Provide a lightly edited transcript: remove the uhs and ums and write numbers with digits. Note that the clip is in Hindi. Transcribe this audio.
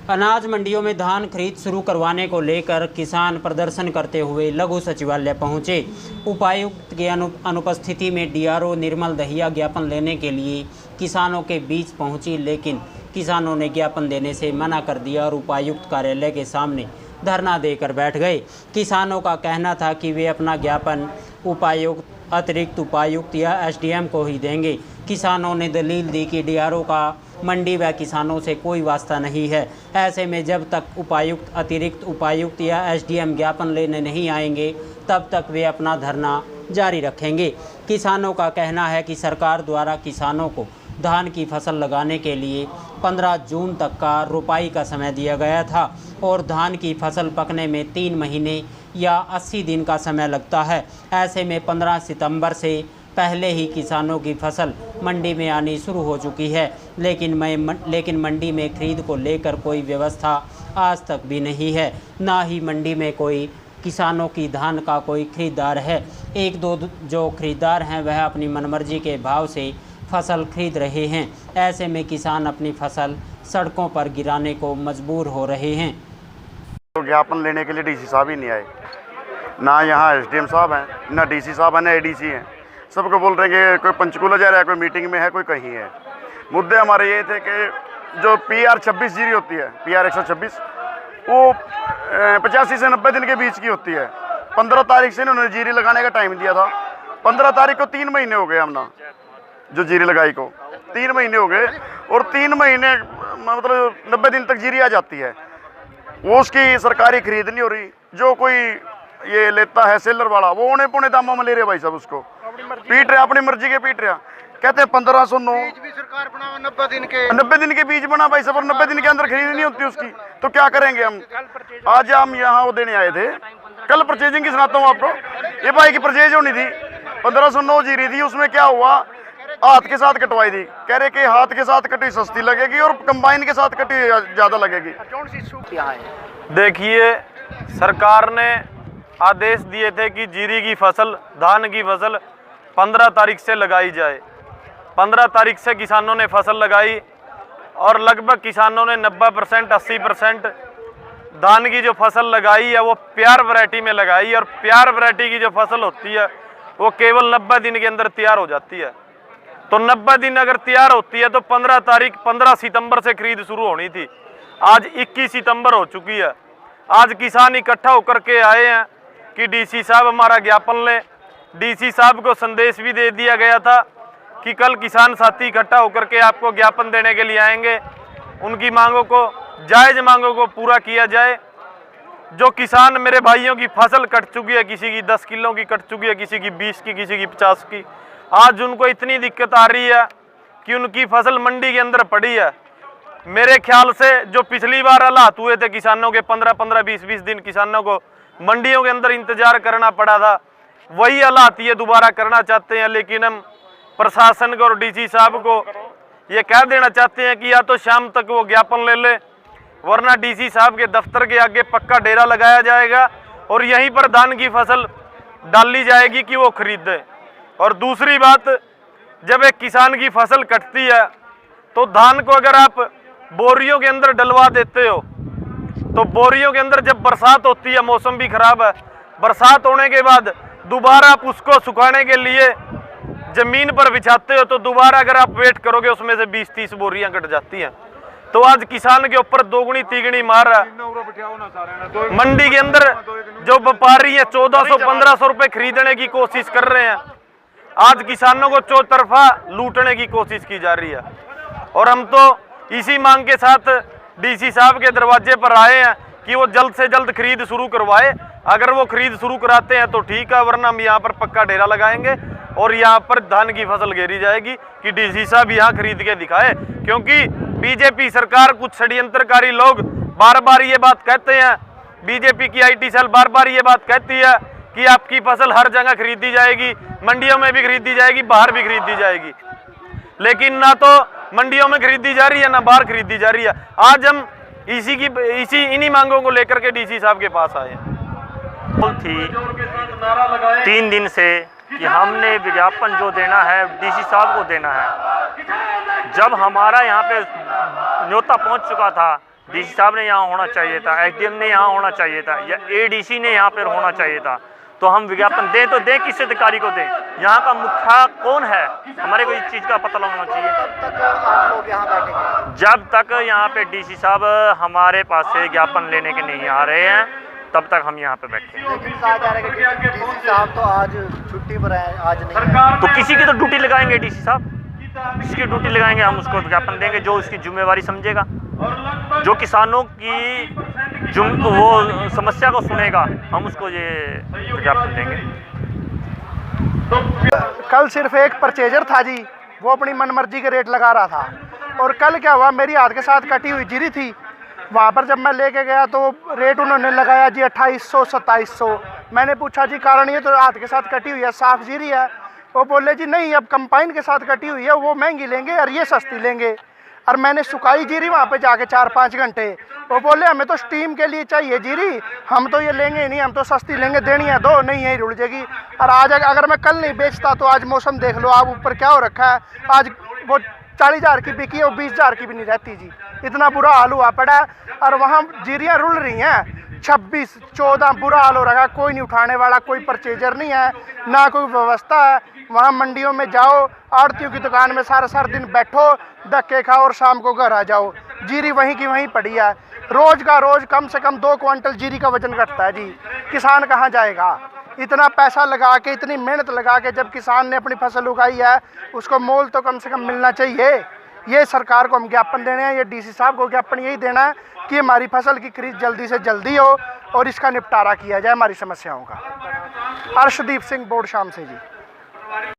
अनाज मंडियों में धान खरीद शुरू करवाने को लेकर किसान प्रदर्शन करते हुए लघु सचिवालय पहुंचे। उपायुक्त की अनुपस्थिति में डीआरओ निर्मल दहिया ज्ञापन लेने के लिए किसानों के बीच पहुंची, लेकिन किसानों ने ज्ञापन देने से मना कर दिया और उपायुक्त कार्यालय के सामने धरना देकर बैठ गए। किसानों का कहना था कि वे अपना ज्ञापन उपायुक्त, अतिरिक्त उपायुक्त या एसडीएम को ही देंगे। किसानों ने दलील दी कि डीआरओ का मंडी व किसानों से कोई वास्ता नहीं है। ऐसे में जब तक उपायुक्त, अतिरिक्त उपायुक्त या एसडीएम ज्ञापन लेने नहीं आएंगे तब तक वे अपना धरना जारी रखेंगे। किसानों का कहना है कि सरकार द्वारा किसानों को धान की फसल लगाने के लिए 15 जून तक का रोपाई का समय दिया गया था और धान की फसल पकने में 3 महीने या 80 दिन का समय लगता है। ऐसे में 15 सितंबर से पहले ही किसानों की फसल मंडी में आनी शुरू हो चुकी है, लेकिन मंडी में खरीद को लेकर कोई व्यवस्था आज तक भी नहीं है। ना ही मंडी में कोई किसानों की धान का कोई खरीदार है। एक दो जो खरीदार हैं वह अपनी मनमर्जी के भाव से फसल खरीद रहे हैं। ऐसे में किसान अपनी फसल सड़कों पर गिराने को मजबूर हो रहे हैं। तो ज्ञापन लेने के लिए डीसी साहब ही नहीं आए, ना यहाँ एसडीएम साहब हैं, ना डीसी साहब हैं, ना एडीसी हैं। सबको बोल रहे हैं कि कोई पंचकूला जा रहा है, कोई मीटिंग में है, कोई कहीं है। मुद्दे हमारे ये थे कि जो PR 26 जीरी होती है, PR 126, वो 85 से 90 दिन के बीच की होती है। 15 तारीख से उन्होंने जीरी लगाने का टाइम दिया था। 15 तारीख को 3 महीने हो गए हमने जो जीरी लगाई को, 3 महीने हो गए और 3 महीने मतलब 90 दिन तक जीरी आ जाती है। वो उसकी सरकारी खरीद नहीं हो रही। जो कोई ये लेता है सेलर वाला, वो औने पौने दामों में ले रहे भाई साहब, उसको पीट रहे, अपनी मर्जी के पीट रहे। कहते हैं 1509 भी सरकार बना 90 दिन के बीज बना भाई साहब, और 90 दिन के अंदर खरीद नहीं होती उसकी, तो क्या करेंगे हम। आज हम यहाँ वो देने आए थे, कल परचेजिंग की सुनाता हूँ आपको। ये भाई की परचेज होनी थी, 1509 जीरी थी, उसमें क्या हुआ, हाथ के साथ कटवाई थी। कह रहे कि हाथ के साथ कटी सस्ती लगेगी और कंबाइन के साथ कटी ज़्यादा लगेगी। देखिए, सरकार ने आदेश दिए थे कि जीरी की फसल, धान की फसल 15 तारीख से लगाई जाए। 15 तारीख से किसानों ने फसल लगाई और लगभग किसानों ने 90% 80% धान की जो फसल लगाई है वो प्यार वैरायटी में लगाई, और प्यार वैरायटी की जो फसल होती है वो केवल 90 दिन के अंदर तैयार हो जाती है। तो 90 दिन अगर तैयार होती है तो 15 सितंबर से खरीद शुरू होनी थी। आज 21 सितंबर हो चुकी है। आज किसान इकट्ठा होकर के आए हैं कि डीसी साहब हमारा ज्ञापन लें। डीसी साहब को संदेश भी दे दिया गया था कि कल किसान साथी इकट्ठा होकर के आपको ज्ञापन देने के लिए आएंगे। उनकी मांगों को, जायज़ मांगों को पूरा किया जाए। जो किसान मेरे भाइयों की फसल कट चुकी है, किसी की 10 किलो की कट चुकी है, किसी की 20 की, किसी की 50 की, आज उनको इतनी दिक्कत आ रही है कि उनकी फसल मंडी के अंदर पड़ी है। मेरे ख्याल से जो पिछली बार हालात हुए थे किसानों के, 15-15, 20-20 दिन किसानों को मंडियों के अंदर इंतजार करना पड़ा था, वही हालात ये दोबारा करना चाहते हैं। लेकिन हम प्रशासन को और डीसी साहब को ये कह देना चाहते हैं कि या तो शाम तक वो ज्ञापन ले ले, वरना डीसी साहब के दफ्तर के आगे पक्का डेरा लगाया जाएगा और यहीं पर धान की फसल डाली जाएगी कि वो खरीदे। और दूसरी बात, जब एक किसान की फसल कटती है तो धान को अगर आप बोरियों के अंदर डलवा देते हो तो बोरियों के अंदर जब बरसात होती है, मौसम भी खराब है, बरसात होने के बाद दोबारा आप उसको सुखाने के लिए जमीन पर बिछाते हो तो दोबारा अगर आप वेट करोगे उसमें से 20-30 बोरियां कट जाती हैं। तो आज किसान के ऊपर दोगुनी तीगुनी मार है। मंडी के अंदर जो व्यापारी है 1400-1500 रुपए खरीदने की कोशिश कर रहे हैं। आज किसानों को चौतरफा लूटने की कोशिश की जा रही है और हम तो इसी मांग के साथ डीसी साहब के दरवाजे पर आए हैं कि वो जल्द से जल्द खरीद शुरू करवाए। अगर वो खरीद शुरू कराते हैं तो ठीक है, वरना हम यहाँ पर पक्का डेरा लगाएंगे और यहाँ पर धान की फसल घेरी जाएगी कि डीसी साहब यहाँ खरीद के दिखाए। क्योंकि बीजेपी सरकार, कुछ षड्यंत्रकारी लोग बार बार ये बात कहते हैं, बीजेपी की IT सेल बार बार ये बात कहती है कि आपकी फसल हर जगह खरीदी जाएगी, मंडियों में भी खरीदी जाएगी, बाहर भी खरीदी जाएगी। लेकिन ना तो मंडियों में खरीदी जा रही है, ना बाहर खरीदी जा रही है। आज हम इन्हीं मांगों को लेकर के डीसी साहब के पास आए हैं। थी 3 दिन से कि हमने विज्ञापन जो देना है डीसी साहब को देना है। जब हमारा यहाँ पे न्योता पहुँच चुका था डीसी साहब ने यहाँ होना चाहिए था, एसडीएम ने यहाँ होना चाहिए था, या एडीसी ने यहाँ पर होना चाहिए था। तो हम विज्ञापन दें तो दें, किस अधिकारी को दें? यहाँ का मुखिया कौन है, हमारे को इस चीज़ का पता लगना चाहिए। तब तक आप लोग यहाँ बैठेंगे? जब तक यहाँ पे डीसी साहब हमारे पास से ज्ञापन लेने के नहीं आ रहे हैं, तब तक हम यहाँ पे बैठे हैं। लेकिन कहा जा रहा है कि डीसी साहब तो आज छुट्टी पर है, आज नहीं है। तो किसी की तो ड्यूटी लगाएंगे डीसी साहब, जिसकी ड्यूटी लगाएंगे हम उसको विज्ञापन देंगे, जो उसकी जिम्मेवारी समझेगा, जो किसानों की वो समस्या को सुनेगा, हम उसको ये विज्ञापन देंगे। कल सिर्फ एक परचेजर था जी, वो अपनी मनमर्जी के रेट लगा रहा था। और कल क्या हुआ, मेरी हाथ के साथ कटी हुई जीरी थी, वहाँ पर जब मैं लेके गया तो रेट उन्होंने लगाया जी 2800 2700। मैंने पूछा जी कारण, ये तो हाथ के साथ कटी हुई है, साफ जीरी है। वो बोले जी नहीं, अब कंपाइन के साथ कटी हुई है, वो महंगी लेंगे और ये सस्ती लेंगे। और मैंने सुखाई जीरी वहाँ पे जाके 4-5 घंटे, वो बोले हमें तो स्टीम के लिए चाहिए जीरी, हम तो ये लेंगे ही नहीं, हम तो सस्ती लेंगे, देनी है दो, नहीं यही रुल जाएगी। और आज अगर मैं कल नहीं बेचता तो आज मौसम देख लो आप ऊपर क्या हो रखा है, आज वो 40,000 की बिकी है, वो 20,000 की भी नहीं रहती जी, इतना बुरा हाल हुआ पड़ा है। और वहाँ जीरियाँ रुल रही हैं 26-14, बुरा हाल हो रहा है, कोई नहीं उठाने वाला, कोई परचेजर नहीं है, ना कोई व्यवस्था है। वहाँ मंडियों में जाओ, आड़तियों की दुकान में सारा दिन बैठो, धक्के खाओ और शाम को घर आ जाओ, जीरी वहीं की वहीं पड़ी है। रोज़ का रोज़ कम से कम 2 क्विंटल जीरी का वजन घटता है जी। किसान कहाँ जाएगा? इतना पैसा लगा के, इतनी मेहनत लगा के जब किसान ने अपनी फसल उगाई है, उसको मोल तो कम से कम मिलना चाहिए। ये सरकार को हम ज्ञापन देने हैं, ये डीसी साहब को ज्ञापन यही देना है कि हमारी फसल की खरीद जल्दी से जल्दी हो और इसका निपटारा किया जाए हमारी समस्याओं का। अर्शदीप सिंह बोर्ड शाम से जी।